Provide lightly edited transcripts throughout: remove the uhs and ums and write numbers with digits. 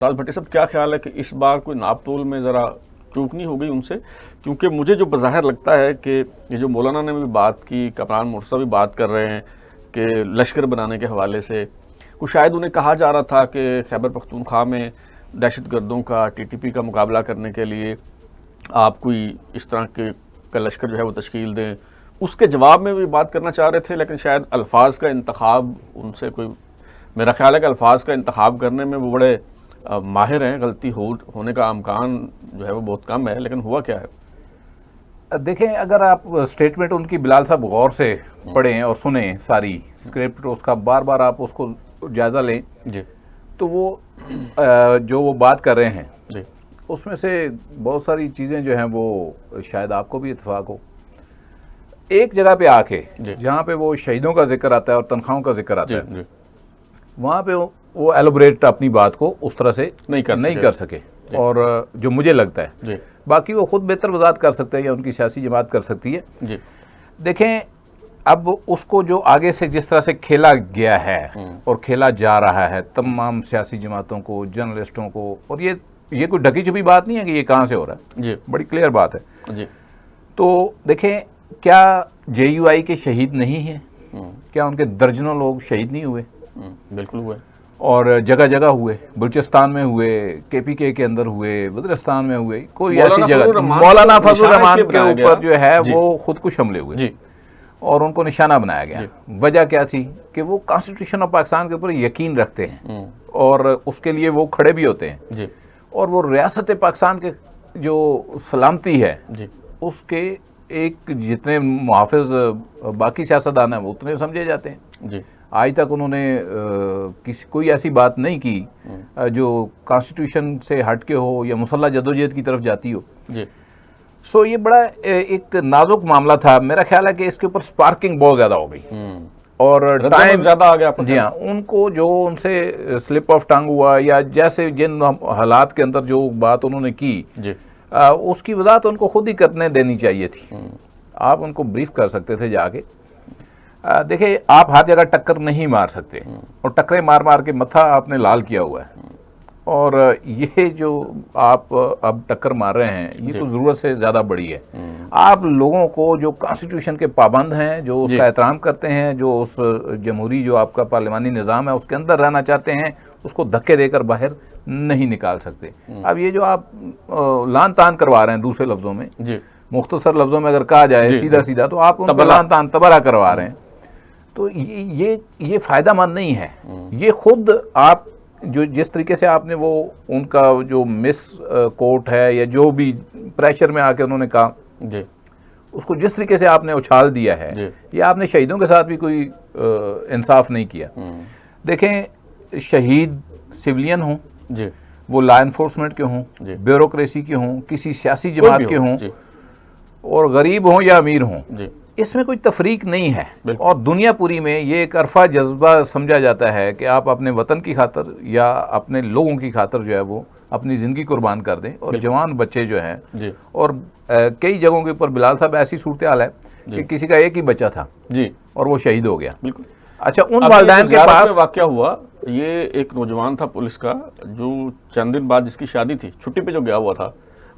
راج بھٹی صاحب کیا خیال ہے کہ اس بار کوئی ناپ تول میں ذرا چوک نہیں ہو گئی ان سے؟ کیونکہ مجھے جو بظاہر لگتا ہے کہ یہ جو مولانا نے بھی بات کی، کامران مرتضیٰ بھی بات کر رہے ہیں کہ لشکر بنانے کے حوالے سے کچھ شاید انہیں کہا جا رہا تھا کہ خیبر پختونخوا میں دہشت گردوں کا ٹی ٹی پی کا مقابلہ کرنے کے لیے آپ کوئی اس طرح کا لشکر جو ہے وہ تشکیل دیں. اس کے جواب میں بھی بات کرنا چاہ رہے تھے، لیکن شاید الفاظ کا انتخاب ان سے کوئی، میرا خیال ہے کہ الفاظ کا انتخاب کرنے میں وہ بڑے ماہر ہیں، غلطی ہونے کا امکان جو ہے وہ بہت کم ہے. لیکن ہوا کیا ہے؟ دیکھیں، اگر آپ سٹیٹمنٹ ان کی بلال صاحب غور سے پڑھیں اور سنیں ساری اسکرپٹ، اس کا بار بار آپ اس کو جائزہ لیں جی، تو وہ جو وہ بات کر رہے ہیں جی، اس میں سے بہت ساری چیزیں جو ہیں وہ شاید آپ کو بھی اتفاق ہو. ایک جگہ پہ آ کے جہاں پہ وہ شہیدوں کا ذکر آتا ہے اور تنخواہوں کا ذکر آتا ہے، وہاں پہ وہ ایلوبریٹ اپنی بات کو اس طرح سے نہیں کر سکے. اور جو مجھے لگتا ہے، باقی وہ خود بہتر وضاحت کر سکتے ہیں یا ان کی سیاسی جماعت کر سکتی ہے. دیکھیں، اب اس کو جو آگے سے جس طرح سے کھیلا گیا ہے اور کھیلا جا رہا ہے تمام سیاسی جماعتوں کو، جرنلسٹوں کو، اور یہ کوئی ڈھکی چھپی بات نہیں ہے کہ یہ کہاں سے ہو رہا ہے، بڑی کلیئر بات ہے. تو دیکھیں، کیا جے یو آئی کے شہید نہیں ہیں؟ کیا ان کے درجنوں لوگ شہید نہیں ہوئے؟ بالکل ہوئے، اور جگہ جگہ ہوئے. بلوچستان میں ہوئے، کے پی کے اندر ہوئے، وزیرستان میں ہوئے، کوئی ایسی جگہ. مولانا فضل الرحمان کے اوپر جو ہے وہ خودکش حملے ہوئے اور ان کو نشانہ بنایا گیا. وجہ کیا تھی؟ کہ وہ کانسٹیٹیوشن آف پاکستان کے اوپر یقین رکھتے ہیں اور اس کے لیے وہ کھڑے بھی ہوتے ہیں. اور وہ ریاست پاکستان کے جو سلامتی ہے اس کے ایک جتنے محافظ باقی سیاستدان ہیں وہ اتنے سمجھے جاتے ہیں. آج تک انہوں نے کوئی ایسی بات نہیں کی جو کانسٹیٹیوشن سے ہٹ کے ہو یا مسلح جدوجہد کی طرف جاتی ہو. سو یہ بڑا ایک نازک معاملہ تھا. میرا خیال ہے کہ اس کے اوپر سپارکنگ بہت زیادہ ہو گئی اور ٹائم زیادہ آ گیا. جی ہاں، ان کو جو ان سے سلپ آف ٹنگ ہوا یا جیسے جن حالات کے اندر جو بات انہوں نے کی اس کی وضاحت ان کو خود ہی کرنے دینی چاہیے تھی. آپ ان کو بریف کر سکتے تھے جا کے. دیکھیں، آپ ہر جگہ ٹکر نہیں مار سکتے اور ٹکریں مار مار کے متھا آپ نے لال کیا ہوا ہے. اور یہ جو آپ اب ٹکر مار رہے ہیں یہ تو ضرورت سے زیادہ بڑی ہے. آپ لوگوں کو جو کانسٹیٹیوشن کے پابند ہیں، جو اس کا احترام کرتے ہیں، جو اس جمہوری جو آپ کا پارلیمانی نظام ہے اس کے اندر رہنا چاہتے ہیں، اس کو دھکے دے کر باہر نہیں نکال سکتے. اب یہ جو آپ لان تان کروا رہے ہیں، دوسرے لفظوں میں، مختصر لفظوں میں اگر کہا جائے سیدھا سیدھا، تو آپ ان کو لان تان تباہ کروا رہے ہیں. تو یہ فائدہ مند نہیں ہے. یہ خود آپ جو جس طریقے سے آپ نے وہ ان کا جو مس کوٹ ہے یا جو بھی پریشر میں آ کے انہوں نے کہا اس کو جس طریقے سے آپ نے اچھال دیا ہے، یہ آپ نے شہیدوں کے ساتھ بھی کوئی انصاف نہیں کیا. دیکھیں، شہید سویلین ہوں، وہ لا انفورسمنٹ کے ہوں، بیوروکریسی کے ہوں، کسی سیاسی جماعت کے ہوں، اور غریب ہوں یا امیر ہوں، اس میں کوئی تفریق نہیں ہے. اور دنیا پوری میں یہ ایک عرفہ جذبہ سمجھا جاتا ہے کہ آپ اپنے وطن کی خاطر یا اپنے لوگوں کی خاطر جو ہے وہ اپنی زندگی قربان کر دیں. اور جوان بچے جو ہیں، اور کئی جگہوں کے اوپر بلال صاحب ایسی صورتحال ہے کہ کسی کا ایک ہی بچہ تھا اور وہ شہید ہو گیا. اچھا، ان والدین کے پاس واقعہ ہوا، یہ ایک نوجوان تھا پولیس کا جو چند دن بعد جس کی شادی تھی، چھٹی پہ جو گیا ہوا تھا،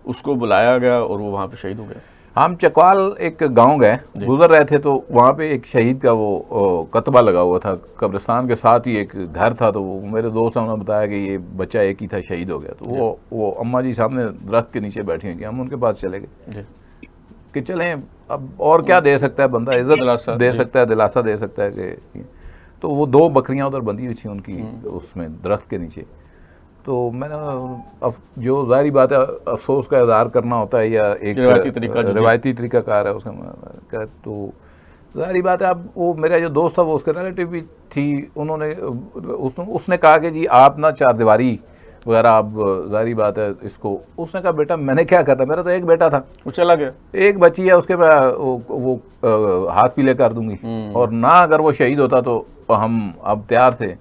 اس کو بلایا گیا اور وہ وہاں پہ شہید ہو گیا. ہم چکوال ایک گاؤں گئے، گزر رہے تھے، تو وہاں پہ ایک شہید کا وہ کتبہ لگا ہوا تھا. قبرستان کے ساتھ ہی ایک گھر تھا. تو میرے دوست نے بتایا کہ یہ بچہ ایک ہی تھا، شہید ہو گیا. تو وہ اماں جی سامنے درخت کے نیچے بیٹھی ہیں کہ ہم ان کے پاس چلے گئے کہ چلیں، اب اور کیا دے سکتا ہے بندہ، عزت دے سکتا ہے، دلاسا دے سکتا ہے کہ. تو وہ 2 بکریاں ادھر بندھی ہوئی تھیں ان کی اس میں درخت کے نیچے. تو میں نے جو ظاہری بات ہے افسوس کا اظہار کرنا ہوتا ہے یا ایک روایتی طریقہ کار ہے اس کا. تو ظاہری بات ہے، اب وہ میرا جو دوست تھا وہ اس کے ریلیٹیو بھی تھی. انہوں نے اس نے کہا کہ جی آپ نہ چار دیواری وغیرہ، آپ ظاہری بات ہے اس کو. اس نے کہا بیٹا میں نے کیا کرنا، میرا تو ایک بیٹا تھا، وہ چلا گیا، ایک بچی ہے، اس کے وہ ہاتھ پیلے کر دوں گی. اور نہ اگر وہ شہید ہوتا تو ہم اب تیار تھے.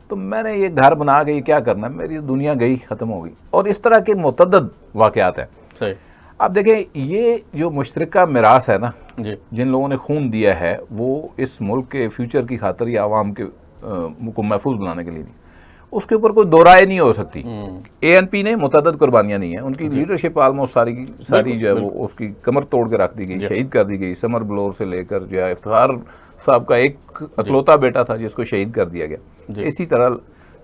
تو میں نے یہ گھر بنا کے یہ کیا کرنا، میری دنیا گئی، ختم ہو گئی. اور اس طرح کے متعدد واقعات ہیں. اب دیکھیں، یہ جو مشترکہ میراث ہے نا، جن لوگوں نے خون دیا ہے، وہ اس ملک کے فیوچر کی خاطر یا عوام کے کو محفوظ بنانے کے لیے نہیں. اس کے اوپر کوئی دو رائے نہیں ہو سکتی. ANP نے متعدد قربانیاں نہیں ہیں, ان کی لیڈرشپ آلموسٹ ساری جو ہے وہ اس کی کمر توڑ کے رکھ دی گئی, شہید کر دی گئی. سمر بلور سے لے کر جو ہے افتخار صاحب کا ایک اکلوتا بیٹا تھا جس کو شہید کر دیا گیا. اسی طرح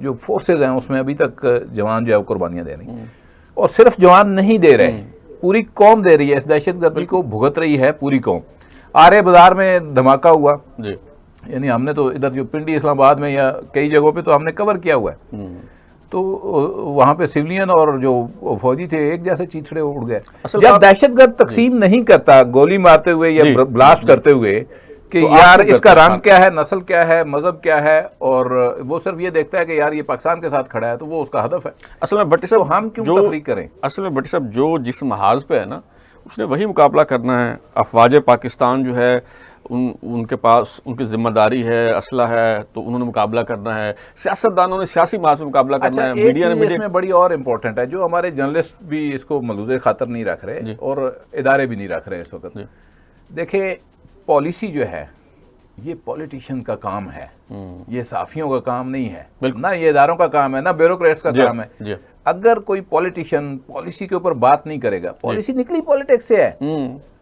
جو فورسز ہیں اس میں ابھی تک جوان جو ہے وہ قربانیاں دے رہی ہیں, اور صرف جوان نہیں دے رہے, پوری قوم دے رہی ہے. اس دہشت گردی کو بھگت رہی ہے پوری قوم. آرے بازار میں دھماکہ ہوا, یعنی ہم نے تو ادھر جو پنڈی اسلام آباد میں یا کئی جگہوں پہ تو ہم نے کور کیا ہوا ہے, تو وہاں پہ سولین اور جو فوجی تھے ایک جیسے چیچڑے اڑ گئے. جب دہشت گرد تقسیم نہیں کرتا گولی مارتے ہوئے یا بلاسٹ کرتے ہوئے کہ یار اس کا رنگ کیا ہے, نسل کیا ہے, مذہب کیا ہے, اور وہ صرف یہ دیکھتا ہے کہ یار یہ پاکستان کے ساتھ کھڑا ہے, تو وہ اس کا ہدف ہے. اصل میں بٹی صاحب ہم کیوں تفریق کریں؟ اصل میں بٹی صاحب جو جس محاذ پہ ہے نا اس نے وہی مقابلہ کرنا ہے. افواج پاکستان جو ہے ان کے پاس ان کی ذمہ داری ہے, اسلحہ ہے, تو انہوں نے مقابلہ کرنا ہے. سیاستدانوں نے سیاسی محاذ میں مقابلہ کرنا ہے. میڈیا نے اس میں بڑی اور امپورٹنٹ ہے جو ہمارے جرنلسٹ بھی اس کو ملوث خاطر نہیں رکھ رہے اور ادارے بھی نہیں رکھ رہے اس وقت. دیکھیں پالیسی جو ہے یہ پولیٹیشین کا کام ہے, یہ صحافیوں کا کام نہیں ہے, نہ یہ اداروں کا کام ہے, نہ بیوروکریٹس کا کام ہے. اگر کوئی پولیٹیشین پالیسی کے اوپر بات نہیں کرے گا, پالیسی نکلی پولیٹکس سے ہے,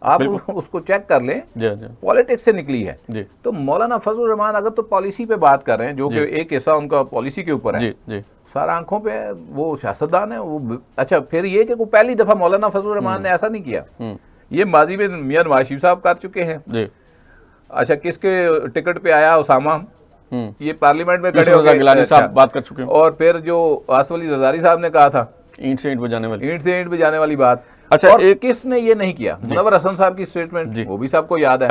آپ اس کو چیک کر لیں, پولیٹکس سے نکلی ہے. تو مولانا فضل الرحمان اگر تو پالیسی پہ بات کر رہے ہیں جو کہ ایک حصہ ان کا پالیسی کے اوپر ہے, سارا آنکھوں پہ وہ سیاستدان ہے وہ. اچھا پھر یہ کہ وہ پہلی دفعہ مولانا فضل الرحمان نے ایسا نہیں کیا, یہ ماضی میں میاں نواز شریف صاحب کر چکے ہیں. اچھا کس کے ٹکٹ پہ آیا اسامہ, یہ پارلیمنٹ میں کھڑے ہو گئے, گیلانی صاحب بات کر چکے ہیں. اور پھر جو آصف علی زرداری صاحب نے کہا تھا اینٹ سے اینٹ بجانے والی, اینٹ سے اینٹ بجانے والی بات. اچھا اور کس نے یہ نہیں کیا؟ منور حسن صاحب کی سٹیٹمنٹ وہ بھی سب کو یاد ہے.